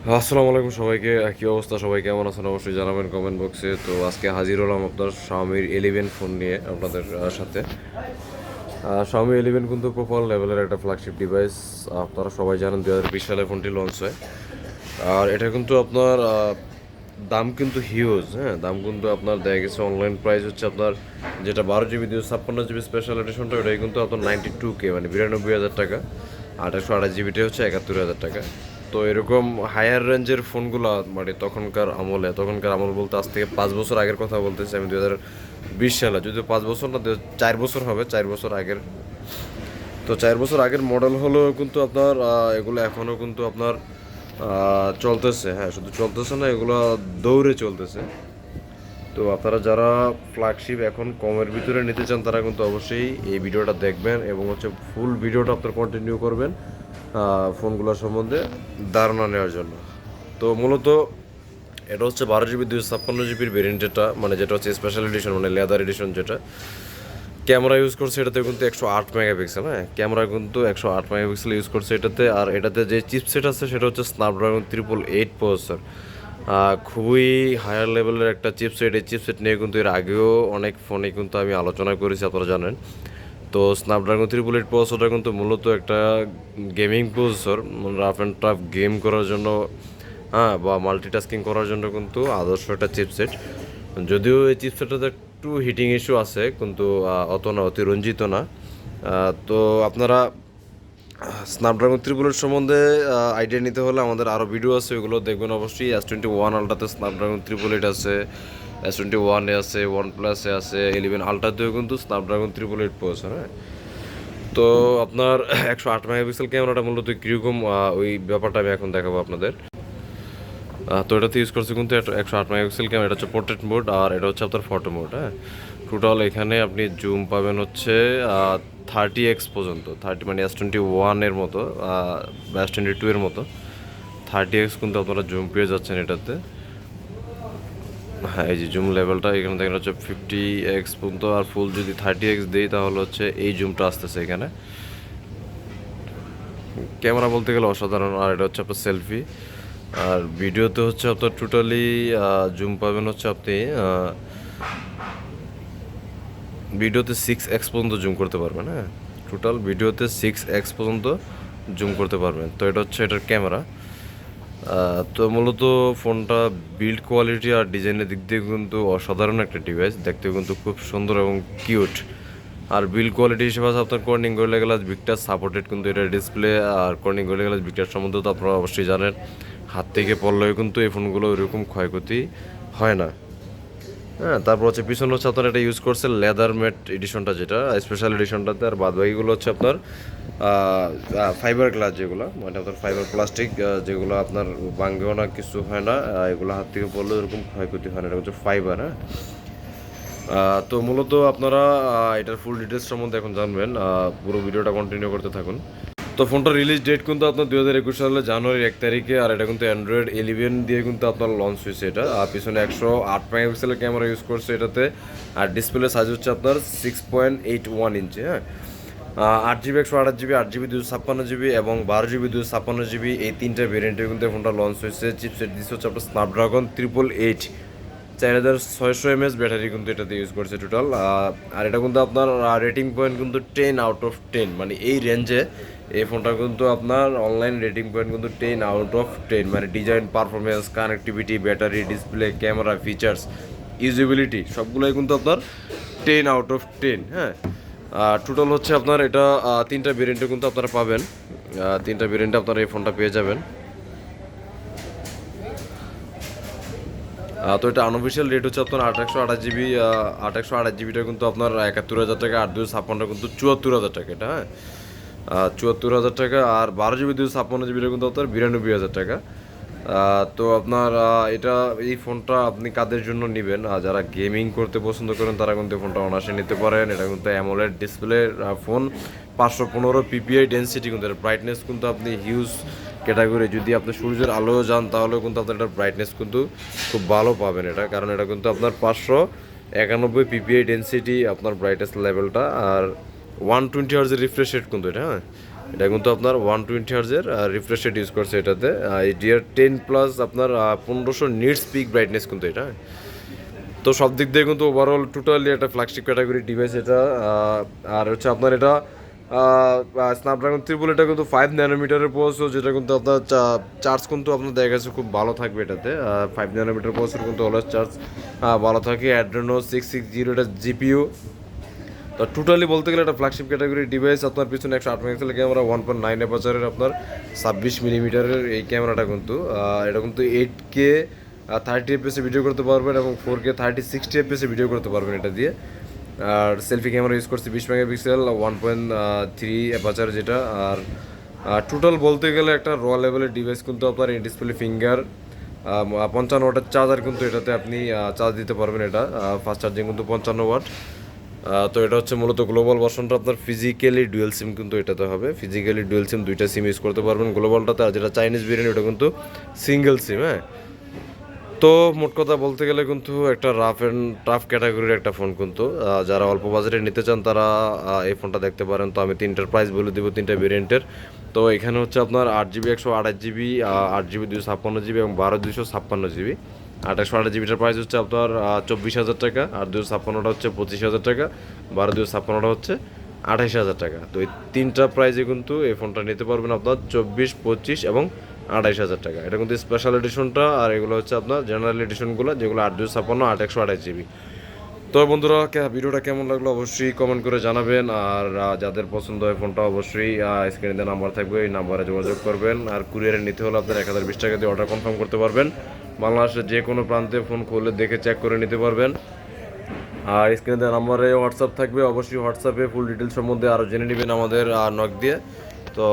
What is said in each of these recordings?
আসসালামু আলাইকুম সবাইকে। কী অবস্থা? সবাই কেমন আছেন অবশ্যই জানাবেন কমেন্ট বক্সে। তো আজকে হাজির হলাম আপনার Xiaomi 11 ফোন নিয়ে আপনাদের সাথে। Xiaomi 11 কিন্তু প্রপার লেভেলের একটা ফ্ল্যাগশিপ ডিভাইস। আপনারা সবাই জানেন 2020 সালে ফোনটি লঞ্চ হয়। আর এটা কিন্তু আপনার দাম কিন্তু হিউজ, হ্যাঁ, দাম কিন্তু আপনার দেখা গেছে অনলাইন প্রাইস হচ্ছে আপনার যেটা 12 জিবি 256 জিবি স্পেশাল এডিশনটা, ওটাই কিন্তু আপনার 92K মানে 92,000 টাকা। 128 জিবিটাই হচ্ছে 71,000 টাকা। তো এরকম হায়ার রেঞ্জের ফোনগুলো মানে তখনকার আমল বলতে আজ থেকে 5 বছর আগের কথা বলতেছি আমি, 2020 সালে, যদিও 5 বছর না, 4 বছর হবে, 4 বছর আগের। তো 4 বছর আগের মডেল হলেও কিন্তু আপনার এগুলো এখনও কিন্তু আপনার চলতেছে, হ্যাঁ, শুধু চলতেছে না, এগুলো দৌড়ে চলতেছে। তো আপনারা যারা ফ্ল্যাগশিপ এখন কমের ভিতরে নিতে চান তারা কিন্তু অবশ্যই এই ভিডিওটা দেখবেন এবং হচ্ছে ফুল ভিডিওটা আপনার কন্টিনিউ করবেন ফোনগুলোর সম্বন্ধে ধারণা নেওয়ার জন্য। তো মূলত এটা হচ্ছে 12 জিবি 256 জিবির ভেরিয়েন্ট, যেটা মানে যেটা হচ্ছে স্পেশাল এডিশন মানে লেদার এডিশন। যেটা ক্যামেরা ইউজ করছে এটাতে কিন্তু 108 মেগাপিক্সেল, হ্যাঁ, ক্যামেরা কিন্তু 108 মেগাপিক্সেল ইউজ করছে এটাতে। আর এটাতে যে চিপসেট আছে সেটা হচ্ছে স্ন্যাপড্রাগন 888 প্রসেসর। খুবই হায়ার লেভেলের একটা চিপসেট। এই চিপসেট নিয়ে কিন্তু এর আগেও অনেক ফোনে কিন্তু আমি আলোচনা করেছি, আপনারা জানেন। তো স্ন্যাপড্রাগন 888 প্রসেসরটা কিন্তু মূলত একটা gaming processor, rough and tough game করার জন্য, হ্যাঁ, বা মাল্টিটাস্কিং করার জন্য কিন্তু আদর্শ একটা চিপসেট। যদিও এই চিপসেটটাতে একটু হিটিং ইস্যু আছে, কিন্তু অত না, অতিরঞ্জিত না। তো আপনারা স্ন্যাপড্রাগন 888 সম্বন্ধে আইডিয়া নিতে হলে আমাদের আরও ভিডিও আছে, ওগুলো দেখবেন অবশ্যই। S21 আলট্রাতে স্ন্যাপড্রাগন 888 আছে, S21 আছে, OnePlus আছে, 11 আলট্রাতেও কিন্তু স্ন্যাপড্রাগন 888 প্রসেসর, হ্যাঁ। তো আপনার 108 মেগাপিক্সেল ক্যামেরাটা মূলত কীরকম ওই ব্যাপারটা আমি এখন দেখাবো আপনাদের। তো এটাতে ইউজ করছে কিন্তু 108 মেগাপিক্সেল ক্যামেরা। এটা হচ্ছে পোর্ট্রেট মোড আর এটা হচ্ছে আপনার ফটো মোড, হ্যাঁ। টোটাল এখানে আপনি জুম পাবেন হচ্ছে 30x পর্যন্ত, 30 মানে S21 মতো বা S22 মতো 30x কিন্তু আপনারা জুম পেয়ে যাচ্ছেন এটাতে। হ্যাঁ, এই যে জুম লেভেলটা এখানে দেখেন হচ্ছে 50x পর্যন্ত। আর ফুল যদি 30x দিই তাহলে হচ্ছে এই জুমটা আসতেছে এখানে। ক্যামেরা বলতে গেলে অসাধারণ। আর এটা হচ্ছে আপনার সেলফি। আর ভিডিওতে হচ্ছে আপনার টোটালি জুম পাবেন হচ্ছে আপনি ভিডিওতে 6x পর্যন্ত জুম করতে পারবেন, হ্যাঁ। টোটাল ভিডিওতে 6x পর্যন্ত জুম করতে পারবেন। তো এটা হচ্ছে এটার ক্যামেরা। তো মূলত ফোনটা বিল্ড কোয়ালিটি আর ডিজাইনের দিক দিয়ে কিন্তু অসাধারণ একটা ডিভাইস, দেখতে কিন্তু খুব সুন্দর এবং কিউট। আর বিল্ড কোয়ালিটি হিসেবে আছে আপনার Corning gorilla glass Victus supported কিন্তু এটা ডিসপ্লে। আর কর্নিং গরিলা গ্লাস ভিক্টার সম্বন্ধে তো আপনারা অবশ্যই জানেন, হাত থেকে পড়লেও কিন্তু এই ফোনগুলো ওইরকম ক্ষয়ক্ষতি হয় না, হ্যাঁ। তারপর হচ্ছে পিছনে হচ্ছে আপনার এটা ইউজ করছে লেদার ম্যাট এডিশনটা, যেটা স্পেশাল এডিশনটাতে। আর বাদ বাকিগুলো হচ্ছে আপনার ফাইবার গ্লাস, যেগুলো মানে আপনার ফাইবার প্লাস্টিক, যেগুলো আপনার ভাঙবেও না, কিছু হয় না, এগুলো হাত থেকে পড়লেও এরকম ক্ষয়ক্ষতি হয় না, এটা হচ্ছে ফাইবার, হ্যাঁ। তো মূলত আপনারা এটার ফুল ডিটেলস সম্বন্ধে এখন জানবেন, পুরো ভিডিওটা কন্টিনিউ করতে থাকুন। তো ফোনটার রিলিজ ডেট কিন্তু আপনার 2021 সালে জানুয়ারির 1 তারিখে। আর এটা কিন্তু অ্যান্ড্রয়েড 11 দিয়ে কিন্তু আপনার লঞ্চ হয়েছে এটা। আর পিছনে 108 মেগাপিক্সেলের ক্যামেরা ইউজ করছে এটাতে। আর ডিসপ্লে সাইজ হচ্ছে আপনার 6.81 ইঞ্চি, হ্যাঁ। 8 জিবি 128 জিবি, 8 জিবি 256 জিবি এবং 12 জিবি 256 জিবি, এই তিনটে ভেরিয়েন্টে কিন্তু ফোনটা লঞ্চ হয়েছে। চিপসেট দিচ্ছে হচ্ছে আপনার স্ন্যাপড্রাগন 888, 4600 mAh ব্যাটারি কিন্তু এটাতে ইউজ করছে টোটাল। আর এটা কিন্তু আপনার রেটিং পয়েন্ট কিন্তু 10/10, মানে এই রেঞ্জে এই ফোনটা কিন্তু আপনার অনলাইন রেটিং পয়েন্ট কিন্তু 10/10, মানে design, performance, connectivity, battery, display, camera, features, usability সবগুলোই কিন্তু আপনার 10/10, হ্যাঁ। টোটাল হচ্ছে আপনার এটা তিনটা ভেরিয়েন্টে কিন্তু আপনারা পাবেন। তিনটা ভেরিয়েন্টে আপনারা এই ফোনটা পেয়ে যাবেন। তো এটা আনঅফিসিয়াল রেট হচ্ছে আপনার 828 জিবি। 828 জিবিটা কিন্তু আপনার 71,000 টাকা। 8 256 কিন্তু 74,000 টাকা এটা, হ্যাঁ। 74,000 টাকা। আর 12 জিবি 256 জিবিটা কিন্তু আপনার 92,000 টাকা। তো আপনার এটা এই ফোনটা আপনি কাদের জন্য নেবেন? যারা গেমিং করতে পছন্দ করেন তারা কিন্তু এই ফোনটা অনায়াসে নিতে পারেন। এটা কিন্তু AMOLED display phone, 515 PPI density, কিন্তু এর ব্রাইটনেস কিন্তু আপনি হিউজ ক্যাটাগরি। যদি আপনি সূর্যের আলোও যান তাহলেও কিন্তু আপনার এটার ব্রাইটনেস কিন্তু খুব ভালো পাবেন এটা, কারণ এটা কিন্তু আপনার 591 পিপিআই ডেনসিটি আপনার ব্রাইটনেস লেভেলটা। আর 120 হার্জের রিফ্রেশ রেট কিন্তু এটা, হ্যাঁ। এটা কিন্তু আপনার 120 হার্জের রিফ্রেশ রেট ইউজ করছে এটাতে। এডিআর 10 প্লাস আপনার 1500 নিটস পিক ব্রাইটনেস কিন্তু এটা। তো সব দিক দিয়ে কিন্তু ওভারঅল টোটালি একটা ফ্ল্যাগশিপ ক্যাটাগরি ডিভাইস এটা। আর হচ্ছে আপনার এটা স্ন্যাপড্রাগন ট্রিপল, এটা কিন্তু 5 ন্যানোমিটারের প্রসেসর, যেটা কিন্তু আপনার চার্জ কিন্তু আপনার দেখা গেছে খুব ভালো থাকবে এটাতে। 5 ন্যানোমিটার প্রসেসর কিন্তু অলওয়েজ চার্জ ভালো থাকে। অ্যাড্রেনো 660 এটা জিপিইউ। তো টোটালি বলতে গেলে একটা ফ্ল্যাগশিপ ক্যাটাগরি ডিভাইস। আপনার পিছনে 108 মেগাপিক্সেলের ক্যামেরা, 1.9 অ্যাপারচারের আপনার 26 মিলিমিটারের এই ক্যামেরাটা কিন্তু এটা কিন্তু 8K 30 এফপিএসে ভিডিও করতে পারবেন এবং 4K 60 এফপিএসে ভিডিও করতে পারবেন এটা দিয়ে। আর সেলফি ক্যামেরা ইউজ করছি 20 মেগাপিক্সেল, 1.3 অ্যাপারচার যেটা। আর টোটাল বলতে গেলে একটা র লেভেলের ডিভাইস কিন্তু আপনার ইন ডিসপ্লে ফিঙ্গার 55 ওয়াটের চার্জার কিন্তু এটাতে আপনি চার্জ দিতে পারবেন। এটা ফাস্ট চার্জিং কিন্তু 55 ওয়াট। তো এটা হচ্ছে মূলত গ্লোবাল ভার্সনটা আপনার ফিজিক্যালি ডুয়েল সিম কিন্তু এটাতে হবে। ফিজিক্যালি ডুয়েল সিম, দুইটা সিম ইউজ করতে পারবেন গ্লোবালটাতে। আর যেটা চাইনিজ ভেরিয়েন্ট ওটা কিন্তু সিঙ্গেল সিম। হ্যাঁ, তো মোট কথা বলতে গেলে কিন্তু একটা রাফ অ্যান্ড টাফ ক্যাটাগরির একটা ফোন কিন্তু। যারা অল্প বাজেটে নিতে চান তারা এই ফোনটা দেখতে পারেন। তো আমি 3টার প্রাইস বলে দেবো, 3টা ভেরিয়েন্টের। তো এখানে হচ্ছে আপনার 8GB 128GB, 8GB 256GB এবং 12 256GB। 8/128GBটার প্রাইস হচ্ছে আপনার 24,000 টাকা, আর 256টা হচ্ছে 25,000 টাকা, 12 256টা হচ্ছে 28,000 টাকা। তো এই 3টা প্রাইসে কিন্তু এই ফোনটা নিতে পারবেন আপনার 24, 25 এবং 28,000 টাকা। এটা কিন্তু স্পেশাল এডিশনটা। আর এগুলো হচ্ছে আপনার জেনারেল এডিশনগুলো, যেগুলো 8 256, 8/128GB। তো বন্ধুরা, ভিডিওটা কেমন লাগলো অবশ্যই কমেন্ট করে জানাবেন। আর যাদের পছন্দ হয় ফোনটা অবশ্যই স্ক্রিনে নাম্বার থাকবে, এই নাম্বারে যোগাযোগ করবেন। আর কুরিয়ারে নিতে হলে আপনার 1020 টাকা দিয়ে অর্ডার কনফার্ম করতে পারবেন। বাংলাদেশের যে কোনো প্রান্তে ফোন খুলে দেখে চেক করে নিতে পারবেন। আর স্ক্রিনে নাম্বারে হোয়াটসঅ্যাপ থাকবে, অবশ্যই হোয়াটসঅ্যাপে ফুল ডিটেলস সম্বন্ধে আরও জেনে নেবেন আমাদের নক দিয়ে। তো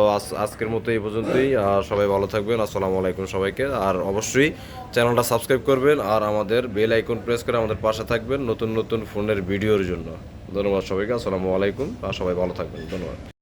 আজকের মতো এই পর্যন্তই। সবাই ভালো থাকবেন। আসসালামু আলাইকুম সবাইকে। আর অবশ্যই চ্যানেলটা সাবস্ক্রাইব করবেন আর আমাদের বেল আইকন প্রেস করে আমাদের পাশে থাকবেন নতুন নতুন ফোনের ভিডিওর জন্য। ধন্যবাদ সবাইকে। আসসালামু আলাইকুম। আর সবাই ভালো থাকবেন। ধন্যবাদ।